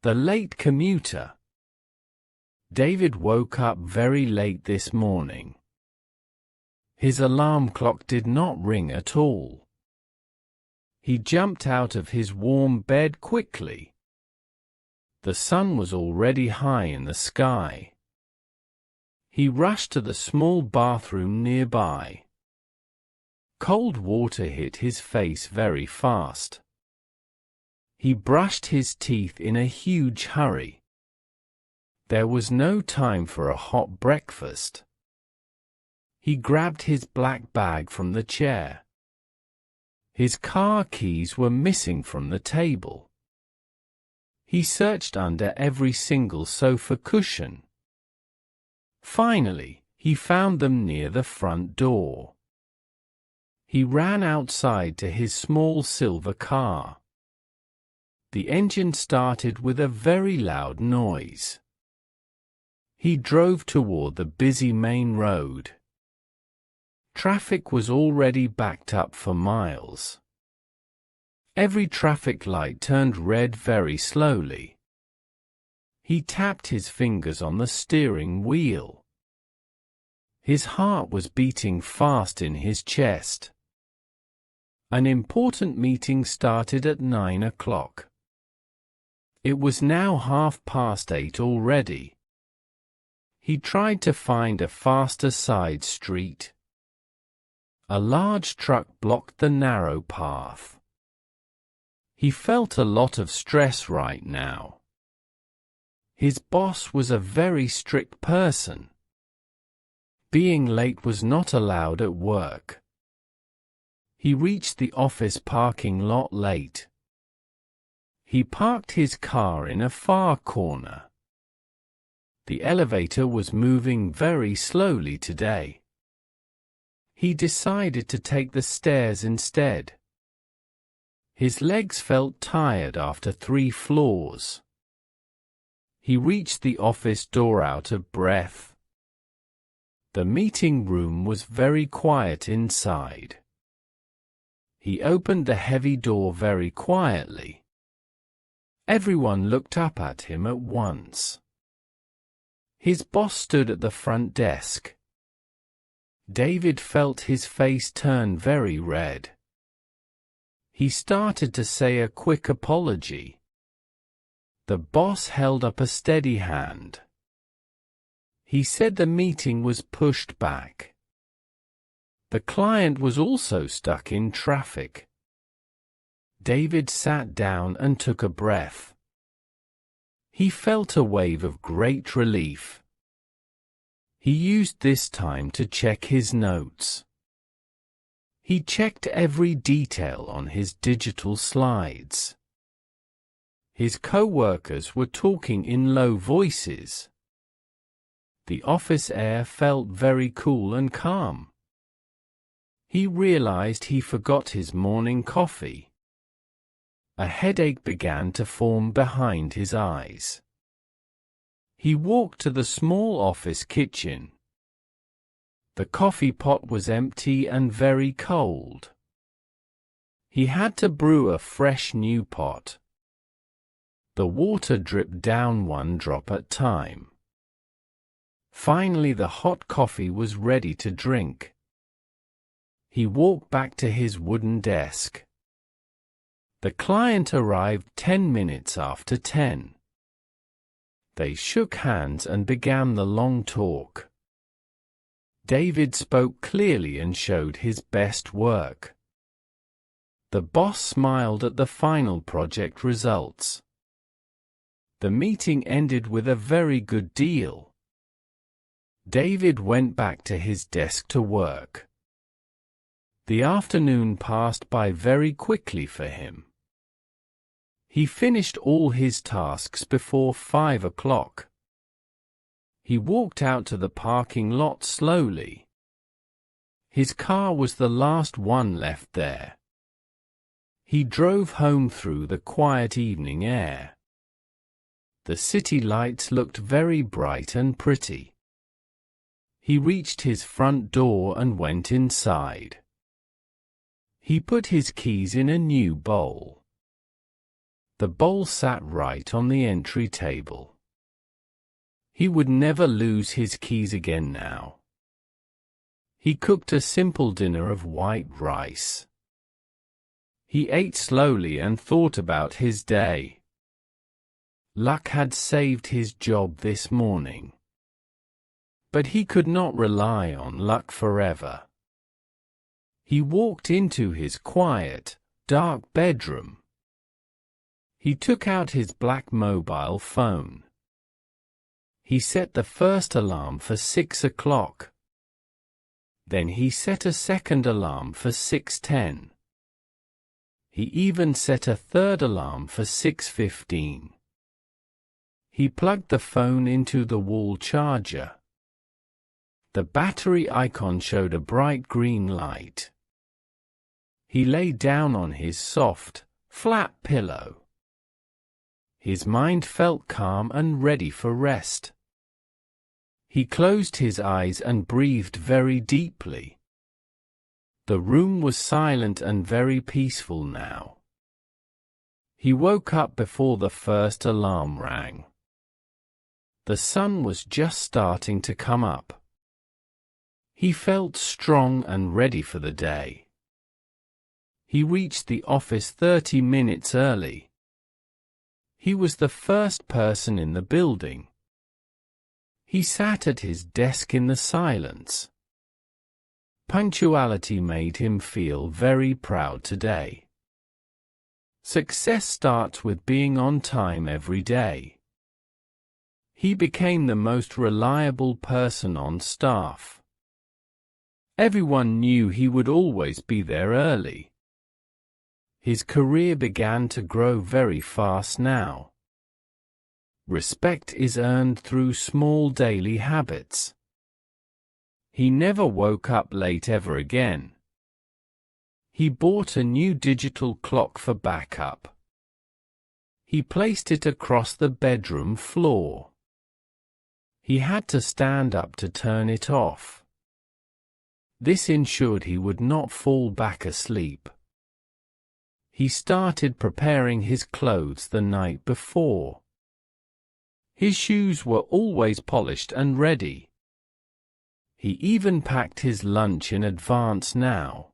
The late commuter. David woke up very late this morning. His alarm clock did not ring at all. He jumped out of his warm bed quickly. The sun was already high in the sky. He rushed to the small bathroom nearby. Cold water hit his face very fast. He brushed his teeth in a huge hurry. There was no time for a hot breakfast. He grabbed his black bag from the chair. His car keys were missing from the table. He searched under every single sofa cushion. Finally, he found them near the front door. He ran outside to his small silver car. The engine started with a very loud noise. He drove toward the busy main road. Traffic was already backed up for miles. Every traffic light turned red very slowly. He tapped his fingers on the steering wheel. His heart was beating fast in his chest. An important meeting started at 9 o'clock. It was now 8:30 already. He tried to find a faster side street. A large truck blocked the narrow path. He felt a lot of stress right now. His boss was a very strict person. Being late was not allowed at work. He reached the office parking lot late. He parked his car in a far corner. The elevator was moving very slowly today. He decided to take the stairs instead. His legs felt tired after 3 floors. He reached the office door out of breath. The meeting room was very quiet inside. He opened the heavy door very quietly. Everyone looked up at him at once. His boss stood at the front desk. David felt his face turn very red. He started to say a quick apology. The boss held up a steady hand. He said the meeting was pushed back. The client was also stuck in traffic. David sat down and took a breath. He felt a wave of great relief. He used this time to check his notes. He checked every detail on his digital slides. His co-workers were talking in low voices. The office air felt very cool and calm. He realized he forgot his morning coffee. A headache began to form behind his eyes. He walked to the small office kitchen. The coffee pot was empty and very cold. He had to brew a fresh new pot. The water dripped down 1 drop at a time. Finally, the hot coffee was ready to drink. He walked back to his wooden desk. The client arrived 10 minutes after 10. They shook hands and began the long talk. David spoke clearly and showed his best work. The boss smiled at the final project results. The meeting ended with a very good deal. David went back to his desk to work. The afternoon passed by very quickly for him. He finished all his tasks before 5 o'clock. He walked out to the parking lot slowly. His car was the last one left there. He drove home through the quiet evening air. The city lights looked very bright and pretty. He reached his front door and went inside. He put his keys in a new bowl. The bowl sat right on the entry table. He would never lose his keys again now. He cooked a simple dinner of white rice. He ate slowly and thought about his day. Luck had saved his job this morning. But he could not rely on luck forever. He walked into his quiet, dark bedroom. He took out his black mobile phone. He set the first alarm for 6 o'clock. Then he set a second alarm for 6:10. He even set a third alarm for 6:15. He plugged the phone into the wall charger. The battery icon showed a bright green light. He lay down on his soft, flat pillow. His mind felt calm and ready for rest. He closed his eyes and breathed very deeply. The room was silent and very peaceful now. He woke up before the first alarm rang. The sun was just starting to come up. He felt strong and ready for the day. He reached the office 30 minutes early. He was the first person in the building. He sat at his desk in the silence. Punctuality made him feel very proud today. Success starts with being on time every day. He became the most reliable person on staff. Everyone knew he would always be there early. His career began to grow very fast now. Respect is earned through small daily habits. He never woke up late ever again. He bought a new digital clock for backup. He placed it across the bedroom floor. He had to stand up to turn it off. This ensured he would not fall back asleep. He started preparing his clothes the night before. His shoes were always polished and ready. He even packed his lunch in advance now.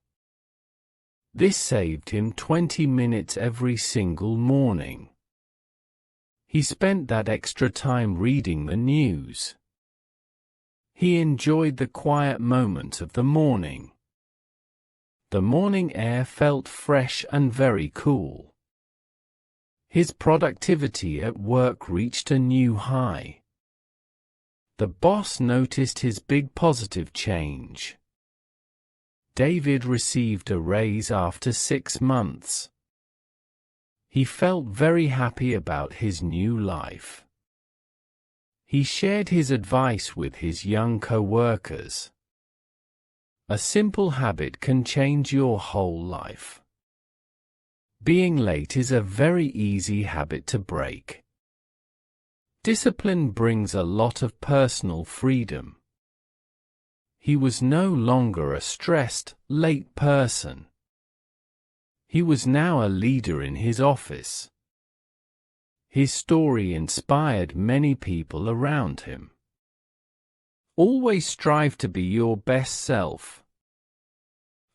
This saved him 20 minutes every single morning. He spent that extra time reading the news. He enjoyed the quiet moments of the morning. The morning air felt fresh and very cool. His productivity at work reached a new high. The boss noticed his big positive change. David received a raise after 6 months. He felt very happy about his new life. He shared his advice with his young co-workers. A simple habit can change your whole life. Being late is a very easy habit to break. Discipline brings a lot of personal freedom. He was no longer a stressed, late person. He was now a leader in his office. His story inspired many people around him. Always strive to be your best self.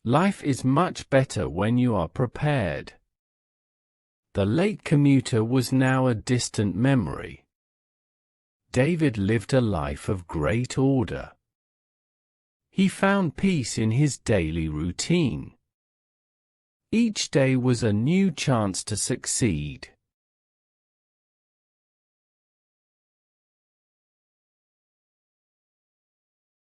Life is much better when you are prepared. The late commuter was now a distant memory. David lived a life of great order. He found peace in his daily routine. Each day was a new chance to succeed.